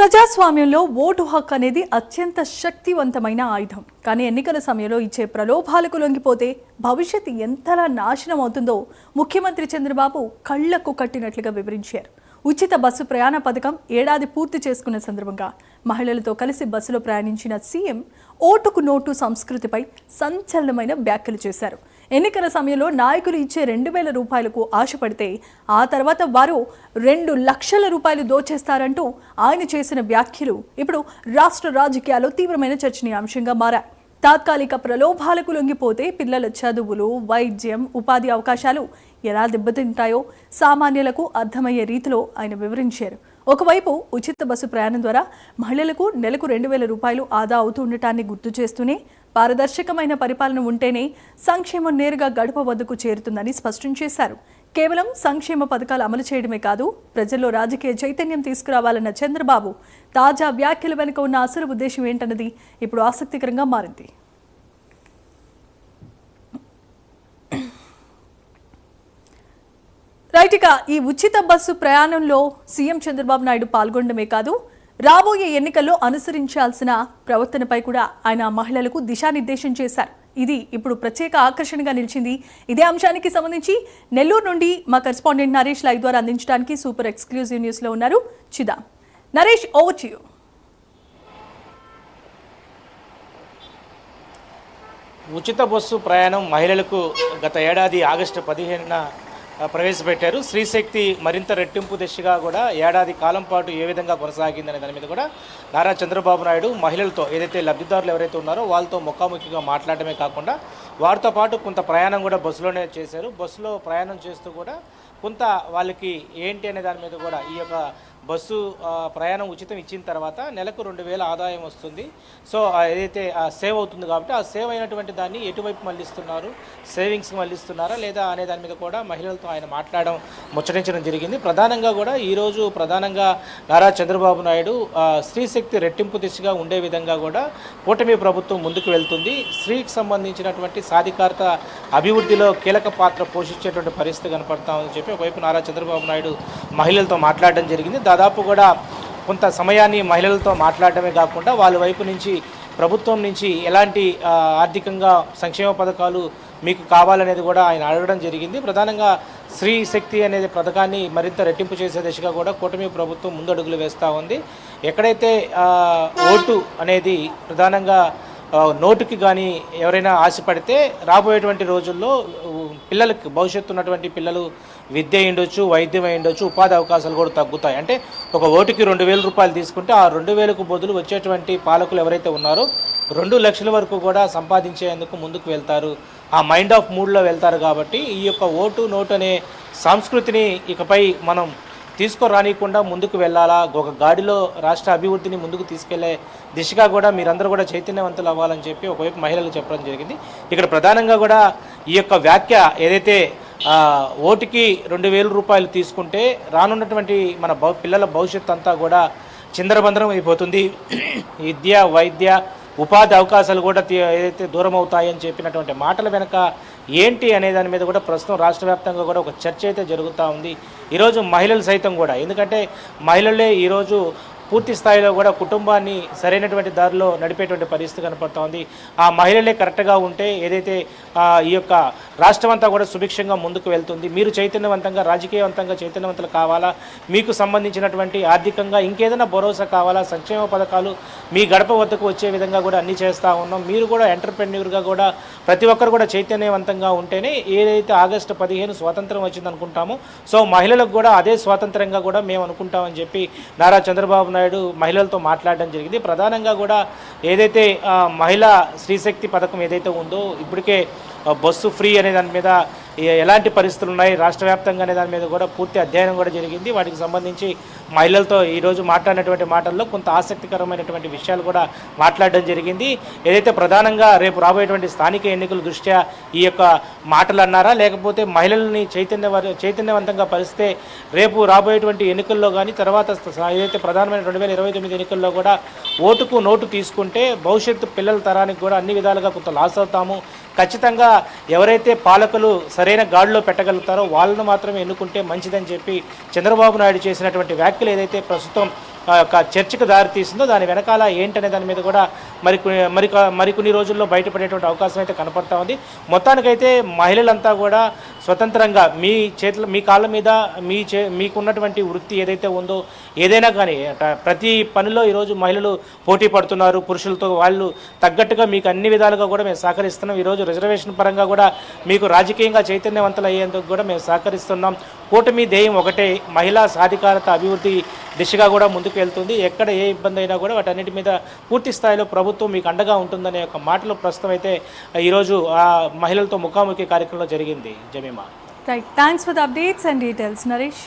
ప్రజాస్వామ్యంలో ఓటు హక్కు అనేది అత్యంత శక్తివంతమైన ఆయుధం. కానీ ఎన్నికల సమయంలో ఇచ్చే ప్రలోభాలకు లొంగిపోతే భవిష్యత్తు ఎంతలా నాశనం అవుతుందో ముఖ్యమంత్రి చంద్రబాబు కళ్లకు కట్టినట్లుగా వివరించారు. ఉచిత బస్సు ప్రయాణ పథకం ఏడాది పూర్తి చేసుకున్న సందర్భంగా మహిళలతో కలిసి బస్సులో ప్రయాణించిన సీఎం ఓటుకు నోటు సంస్కృతిపై సంచలనమైన వ్యాఖ్యలు చేశారు. ఎన్నికల సమయంలో నాయకులు ఇచ్చే 2,000 రూపాయలకు ఆశపడితే ఆ తర్వాత వారు 2 లక్షల రూపాయలు దోచేస్తారంటూ ఆయన చేసిన వ్యాఖ్యలు ఇప్పుడు రాష్ట్ర రాజకీయాల్లో తీవ్రమైన చర్చనీయాంశంగా మారాయి. తాత్కాలిక ప్రలోభాలకు లొంగిపోతే పిల్లల చదువులు, వైద్యం, ఉపాధి అవకాశాలు ఎలా దెబ్బతింటాయో సామాన్యులకు అర్థమయ్యే రీతిలో ఆయన వివరించారు. ఒకవైపు ఉచిత బస్సు ప్రయాణం ద్వారా మహిళలకు నెలకు 2,000 రూపాయలు ఆదా అవుతుండటాన్ని గుర్తు చేస్తూనే పారదర్శకమైన పరిపాలన ఉంటేనే సంక్షేమం నేరుగా గడప వద్దకు చేరుతుందని స్పష్టం చేశారు. కేవలం సంక్షేమ పథకాలు అమలు చేయడమే కాదు, ప్రజల్లో రాజకీయ చైతన్యం తీసుకురావాలన్న చంద్రబాబు తాజా వ్యాఖ్యల వెనుక ఉన్న అసలు ఉద్దేశం ఏంటన్నది ఇప్పుడు ఆసక్తికరంగా మారింది. రైట్గా ఈ ఉచిత బస్సు ప్రయాణంలో సీఎం చంద్రబాబు నాయుడు పాల్గొనడమే కాదు, రాబోయే ఎన్నికల్లో అనుసరించాల్సిన ప్రవర్తనపై కూడా ఆయన మహిళలకు దిశానిర్దేశం చేశారు. ఇది ఇప్పుడు ప్రత్యేక ఆకర్షణగా నిలిచింది. ఇదే అంశానికి సంబంధించి నెల్లూరు నుండి మా కరెస్పాండెంట్ నరేష్ లైవ్ ద్వారా అందించడానికి సూపర్ ఎక్స్క్లూజివ్ న్యూస్లో ఉన్నారు. చిదా నరేష్, ఓవర్ టు యు. ఉచిత బస్సు ప్రయాణం మహిళలకు గత ఏడాది ఆగస్టు 15న ప్రవేశపెట్టారు. స్త్రీశక్తి మరింత రెట్టింపు దిశగా కూడా ఏడాది కాలం పాటు ఏ విధంగా కొనసాగిందనే దాని మీద కూడా నారా చంద్రబాబు నాయుడు మహిళలతో ఏదైతే లబ్ధిదారులు ఎవరైతే ఉన్నారో వాళ్ళతో ముఖాముఖిగా మాట్లాడటమే కాకుండా వారితో పాటు కొంత ప్రయాణం కూడా బస్సులోనే చేశారు. బస్సులో ప్రయాణం చేస్తూ కూడా కొంత వాళ్ళకి ఏంటి అనే దాని మీద కూడా ఈ యొక్క బస్సు ప్రయాణం ఉచితం ఇచ్చిన తర్వాత నెలకు 2,000 ఆదాయం వస్తుంది. సో ఏదైతే సేవ్ అవుతుంది కాబట్టి ఆ సేవ్ అయినటువంటి దాన్ని ఎటువైపు మళ్ళిస్తున్నారు, సేవింగ్స్కి మళ్ళిస్తున్నారా లేదా అనే దాని మీద కూడా మహిళలతో ఆయన మాట్లాడడం ముచ్చటించడం జరిగింది. ప్రధానంగా కూడా ఈరోజు ప్రధానంగా నారా చంద్రబాబు నాయుడు స్త్రీశక్తి రెట్టింపు దిశగా ఉండే విధంగా కూడా కూటమి ప్రభుత్వం ముందుకు వెళ్తుంది. స్త్రీకి సంబంధించినటువంటి సాధికారత అభివృద్ధిలో కీలక పాత్ర పోషించేటువంటి పరిస్థితి కనపడతామని చెప్పి ఒకవైపు నారా చంద్రబాబు నాయుడు మహిళలతో మాట్లాడడం జరిగింది. దాదాపు కూడా కొంత సమయాన్ని మహిళలతో మాట్లాడటమే కాకుండా వాళ్ళ వైపు నుంచి ప్రభుత్వం నుంచి ఎలాంటి ఆర్థికంగా సంక్షేమ పథకాలు మీకు కావాలనేది కూడా ఆయన అడగడం జరిగింది. ప్రధానంగా స్త్రీ శక్తి అనేది పథకాన్ని మరింత రెట్టింపు చేసే దిశగా కూడా కూటమి ప్రభుత్వం ముందడుగులు వేస్తూ ఉంది. ఎక్కడైతే ఓటు అనేది ప్రధానంగా నోటుకి కానీ ఎవరైనా ఆశపడితే రాబోయేటువంటి రోజుల్లో పిల్లలకి భవిష్యత్తు ఉన్నటువంటి పిల్లలు విద్య అయ్యుండొచ్చు, వైద్యం అయ్యుండొచ్చు, ఉపాధి అవకాశాలు కూడా తగ్గుతాయి. అంటే ఒక ఓటుకి 2,000 రూపాయలు తీసుకుంటే ఆ 2,000కు బదులు వచ్చేటువంటి పాలకులు ఎవరైతే ఉన్నారో 2 లక్షల వరకు కూడా సంపాదించేందుకు ముందుకు వెళ్తారు. ఆ మైండ్ ఆఫ్ మూడ్లో వెళ్తారు. కాబట్టి ఈ యొక్క ఓటు నోటు అనే సంస్కృతిని ఇకపై మనం తీసుకురానియకుండా ముందుకు వెళ్ళాలా, ఒక గాడిలో రాష్ట్ర అభివృద్ధిని ముందుకు తీసుకెళ్లే దిశగా కూడా మీరందరూ కూడా చైతన్యవంతులు అవ్వాలని చెప్పి ఒకవైపు మహిళలు చెప్పడం జరిగింది. ఇక్కడ ప్రధానంగా కూడా ఈ యొక్క వ్యాఖ్య ఏదైతే ఓటుకి 2,000 రూపాయలు తీసుకుంటే రానున్నటువంటి మన పిల్లల భవిష్యత్తు అంతా కూడా చిందరబందరం అయిపోతుంది. విద్య, వైద్య, ఉపాధి అవకాశాలు కూడా ఏదైతే దూరం అవుతాయని చెప్పినటువంటి మాటల వెనక ఏంటి అనే దాని మీద కూడా ప్రస్తుతం రాష్ట్ర వ్యాప్తంగా కూడా ఒక చర్చ అయితే జరుగుతూ ఉంది. ఈరోజు మహిళలు సైతం కూడా, ఎందుకంటే మహిళలే ఈరోజు పూర్తి స్థాయిలో కూడా కుటుంబాన్ని సరైనటువంటి దారిలో నడిపేటువంటి పరిస్థితి కనపడుతూ ఉంది. ఆ మహిళలే కరెక్ట్గా ఉంటే ఏదైతే ఈ యొక్క రాష్ట్రం అంతా కూడా సుభిక్షంగా ముందుకు వెళ్తుంది. మీరు చైతన్యవంతంగా, రాజకీయవంతంగా చైతన్యవంతులు కావాలా, మీకు సంబంధించినటువంటి ఆర్థికంగా ఇంకేదైనా భరోసా కావాలా, సంక్షేమ పథకాలు మీ గడప వద్దకు వచ్చే విధంగా కూడా అన్నీ చేస్తూ ఉన్నాం. మీరు కూడా ఎంటర్‌ప్రెన్యూర్గా కూడా ప్రతి ఒక్కరు కూడా చైతన్యవంతంగా ఉంటేనే ఏదైతే ఆగస్టు 15 స్వాతంత్రం వచ్చింది అనుకుంటామో, సో మహిళలకు కూడా అదే స్వాతంత్రంగా కూడా మేము అనుకుంటామని చెప్పి నారా చంద్రబాబు నాయుడు మహిళలతో మాట్లాడడం జరిగింది. ప్రధానంగా కూడా ఏదైతే మహిళా స్త్రీశక్తి పథకం ఏదైతే ఉందో ఇప్పటికే బస్సు ఫ్రీ అనే దాని మీద ఎలాంటి పరిస్థితులు ఉన్నాయి రాష్ట్ర వ్యాప్తంగా అనే దాని మీద కూడా పూర్తి అధ్యయనం కూడా జరిగింది. వాటికి సంబంధించి మహిళలతో ఈరోజు మాట్లాడినటువంటి మాటల్లో కొంత ఆసక్తికరమైనటువంటి విషయాలు కూడా మాట్లాడడం జరిగింది. ఏదైతే ప్రధానంగా రేపు రాబోయేటువంటి స్థానిక ఎన్నికల దృష్ట్యా ఈ యొక్క మాటలు అన్నారా, లేకపోతే మహిళల్ని చైతన్యవంతంగా పరిస్తే రేపు రాబోయేటువంటి ఎన్నికల్లో కానీ తర్వాత ఏదైతే ప్రధానమైన 2029 ఎన్నికల్లో కూడా ఓటుకు నోటు తీసుకుంటే భవిష్యత్తు పిల్లల తరానికి కూడా అన్ని విధాలుగా కొంత లాస్ అవుతాము. ఖచ్చితంగా ఎవరైతే పాలకులు సరైన గాడిలో పెట్టగలుగుతారో వాళ్ళను మాత్రమే ఎన్నుకుంటే మంచిదని చెప్పి చంద్రబాబు నాయుడు చేసినటువంటి వ్యాఖ్యలు ఏదైతే ప్రస్తుతం ఒక చర్చకు దారి తీసిందో దాని వెనకాల ఏంటనే దాని మీద కూడా మరికొన్ని రోజుల్లో బయటపడేటువంటి అవకాశం అయితే కనపడతా ఉంది. మొత్తానికైతే మహిళలంతా కూడా స్వతంత్రంగా మీ కాళ్ళ మీద మీకున్నటువంటి వృత్తి ఏదైతే ఉందో ఏదైనా కానీ ప్రతి పనిలో ఈరోజు మహిళలు పోటీ పడుతున్నారు పురుషులతో. వాళ్ళు తగ్గట్టుగా మీకు అన్ని విధాలుగా కూడా మేము సహకరిస్తున్నాం. ఈరోజు రిజర్వేషన్ పరంగా కూడా మీకు రాజకీయంగా చైతన్యవంతులు అయ్యేందుకు కూడా మేము సహకరిస్తున్నాం. కూటమి ధ్యేయం ఒకటే, మహిళా సాధికారత అభివృద్ధి దిశగా కూడా ముందుకు వెళ్తుంది. ఎక్కడ ఏ ఇబ్బంది అయినా కూడా వాటన్నిటి మీద పూర్తి స్థాయిలో ప్రభుత్వం మీకు అండగా ఉంటుందనే ఒక మాటలు ప్రస్తుతం అయితే ఈరోజు ఆ మహిళలతో ముఖాముఖి కార్యక్రమంలో జరిగింది. Jemimah, right, thanks for the updates and details Naresh.